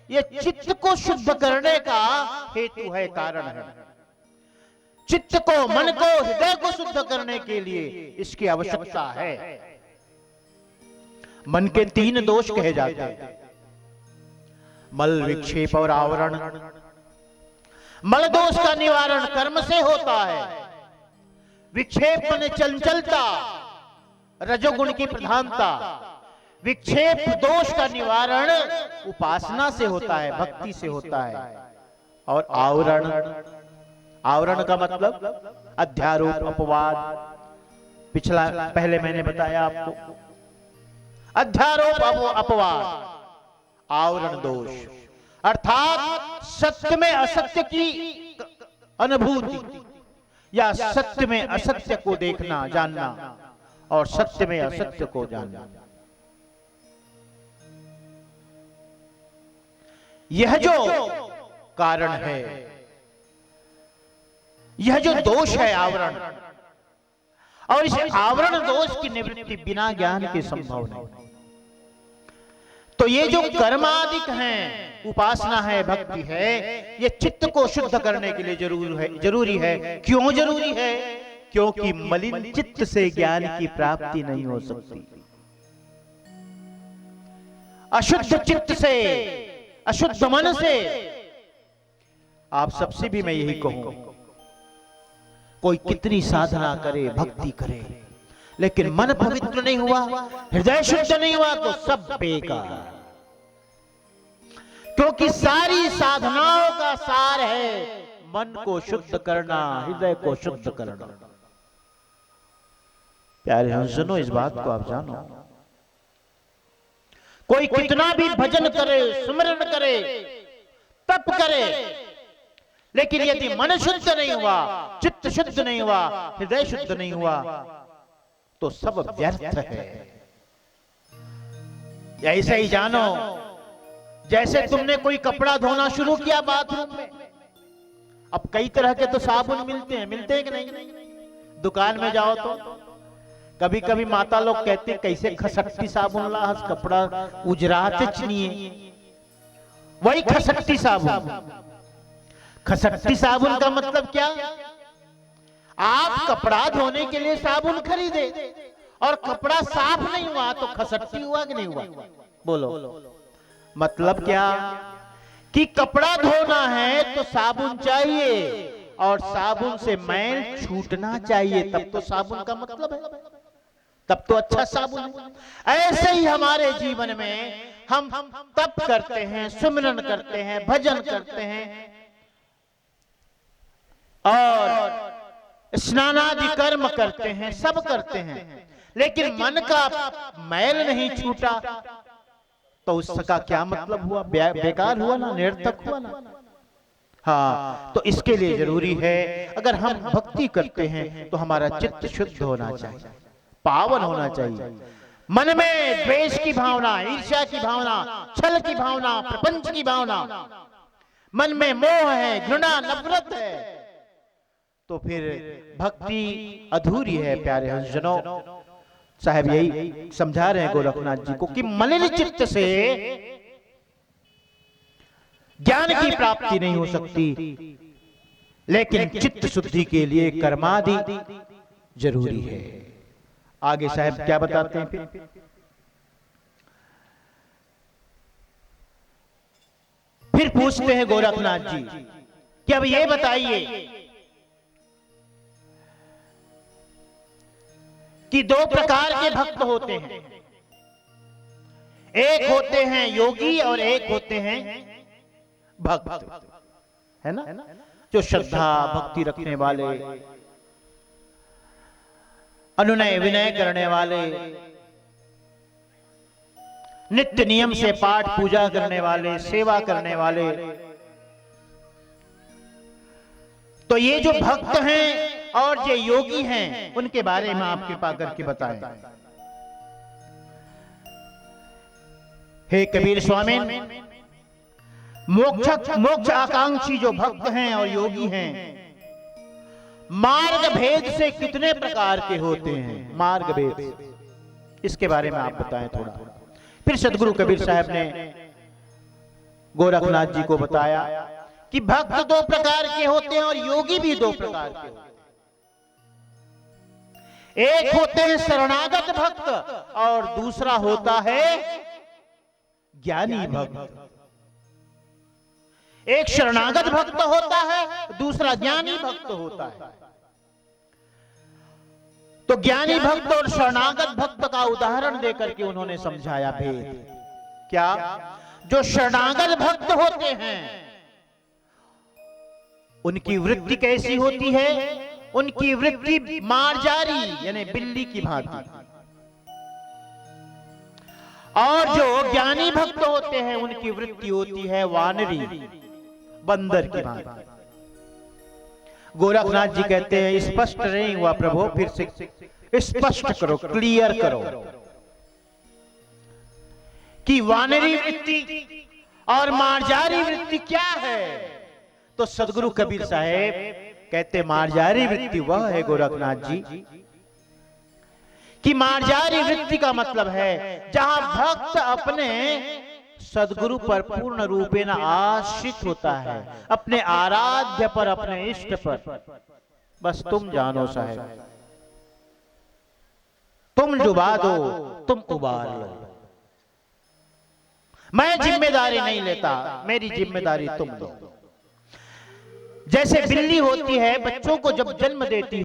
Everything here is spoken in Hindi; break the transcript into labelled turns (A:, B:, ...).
A: ये चित्त को शुद्ध करने का हेतु है, कारण है। चित्त को, मन को, हृदय को शुद्ध करने के लिए इसकी आवश्यकता है। मन के 3 दोष कहे जाते हैं, मल, विक्षेप और आवरण। मल दोष का निवारण कर्म से होता है। विक्षेप माने चंचलता, रजोगुण की प्रधानता। विक्षेप दोष का निवारण उपासना से होता है, भक्ति से होता है। और आवरण, आवरण का मतलब अध्यारोप, अपवाद। पहले मैंने बताया आपको, अध्यारोप, अपवाद, आवरण दोष अर्थात सत्य में असत्य की अनुभूति, या सत्य में असत्य को देखना, जानना, और सत्य में असत्य को जानना। यह जो कारण है, यह जो दोष है आवरण, और इस आवरण दोष की निवृत्ति बिना ज्ञान के संभव नहीं। तो ये जो कर्मादिक हैं, उपासना है, भक्ति है, ये चित्त को शुद्ध करने के लिए जरूरी है। क्यों जरूरी है? क्योंकि मलिन चित्त से ज्ञान की प्राप्ति नहीं हो सकती। अशुद्ध चित्त से, अशुद्ध मन से, आप सबसे भी मैं यही कहूं, कोई कितनी साधना करे, भक्ति करे, लेकिन मन पवित्र नहीं हुआ, हृदय शुद्ध नहीं हुआ, तो सब बेकार। क्योंकि सारी साधनाओं का सार है मन को शुद्ध करना, हृदय को शुद्ध करना। प्यारे हंसनो, इस बात को आप जानो। कोई कितना भी भजन करे, स्मरण करे, तप करे, लेकिन यदि मन शुद्ध नहीं हुआ, चित्त शुद्ध नहीं हुआ, हृदय शुद्ध नहीं हुआ, तो सब व्यर्थ है। ऐसे ही जानो, जैसे तुमने कोई कपड़ा धोना शुरू किया बाथरूम में, अब कई तरह के तो साबुन मिलते हैं कि नहीं? दुकान में जाओ तो कभी कभी माता लोग कहते हैं, कैसे खसकती साबुन ला, कपड़ा उजराते चनिए। वही खसकती साबुन। खसकती साबुन का मतलब क्या? आप कपड़ा धोने के लिए साबुन खरीदे और कपड़ा साफ नहीं हुआ तो खसकती हुआ कि नहीं हुआ? बोलो, मतलब क्या? कि कपड़ा धोना है तो साबुन चाहिए, और साबुन से मैल छूटना चाहिए, तब तो साबुन का मतलब है, तब तो अच्छा साबुन है। ऐसे ही हमारे जीवन में हम तप करते हैं, सुमिरन करते हैं, भजन करते हैं, और स्नानादि कर्म करते हैं, सब करते हैं, लेकिन मन का मैल नहीं छूटा, तो उसका क्या मतलब हुआ? बेकार हुआ ना, निरर्थक हुआ ना। हाँ, तो इसके लिए जरूरी है, अगर हम भक्ति करते हैं तो हमारा चित्त शुद्ध होना चाहिए, पावन होना चाहिए। मन में द्वेष की भावना, ईर्ष्या की भावना, छल की भावना, प्रपंच की भावना, मन में मोह है, घृणा, नफरत है, तो फिर भक्ति अधूरी है। प्यारे हंसजनों, साहब यही समझा रहे हैं गोरखनाथ जी को कि मलिन चित्त से ज्ञान की प्राप्ति नहीं हो सकती, लेकिन चित्त शुद्धि के लिए कर्मादि जरूरी है। आगे साहब क्या बताते हैं फिर पूछते हैं गोरखनाथ जी कि अब ये बताइए कि 2 प्रकार के भक्त होते हैं, एक होते हैं योगी और एक होते हैं भक्त, है ना? जो श्रद्धा भक्ति रखने वाले, अनुनय विनय करने वाले, नित्य नियम से पाठ पूजा करने वाले, सेवा करने वाले। तो ये जो भक्त हैं और जो योगी हैं, उनके बारे में आप कृपा करके बताएं। हे कबीर स्वामी, मोक्ष आकांक्षी जो भक्त हैं और योगी हैं, मार्ग भेद से कितने प्रकार के होते हैं? मार्ग भेद, इसके बारे में आप बताएं थोड़ा। फिर सदगुरु कबीर साहब ने गोरखनाथ जी को बताया कि भक्त दो प्रकार के होते हैं और योगी भी दो प्रकार के होते हैं। एक होते हैं शरणागत भक्त और दूसरा होता है ज्ञानी भक्त। एक शरणागत भक्त होता है, दूसरा ज्ञानी भक्त होता है। तो ज्ञानी भक्त और शरणागत भक्त का उदाहरण देकर के उन्होंने समझाया भेद। क्या? जो शरणागत भक्त होते हैं उनकी वृत्ति कैसी होती है? उनकी वृत्ति मार्जारी यानी बिल्ली की भांति, और जो ज्ञानी भक्त होते हैं उनकी वृत्ति होती है वानरी, बंदर की भांति। गोरखनाथ जी कहते हैं स्पष्ट नहीं हुआ प्रभु, फिर से स्पष्ट करो, क्लियर करो कि वानरी वृत्ति और मार्जारी वृत्ति क्या है। तो सदगुरु कबीर साहेब कहते मार्जारी वृत्ति वह है गोरखनाथ जी कि मार्जारी वृत्ति का मतलब है जहां भक्त अपने सदगुरु पर पूर्ण रूपेण आश्रित होता है, अपने आराध्य पर, अपने इष्ट पर। बस तुम जानो साहेब, तुम डुबा दो, तुम उबार लो, मैं जिम्मेदारी नहीं लेता, मेरी जिम्मेदारी तुम लो। जैसे बिल्ली होती है, बच्चों को जब जन्म देती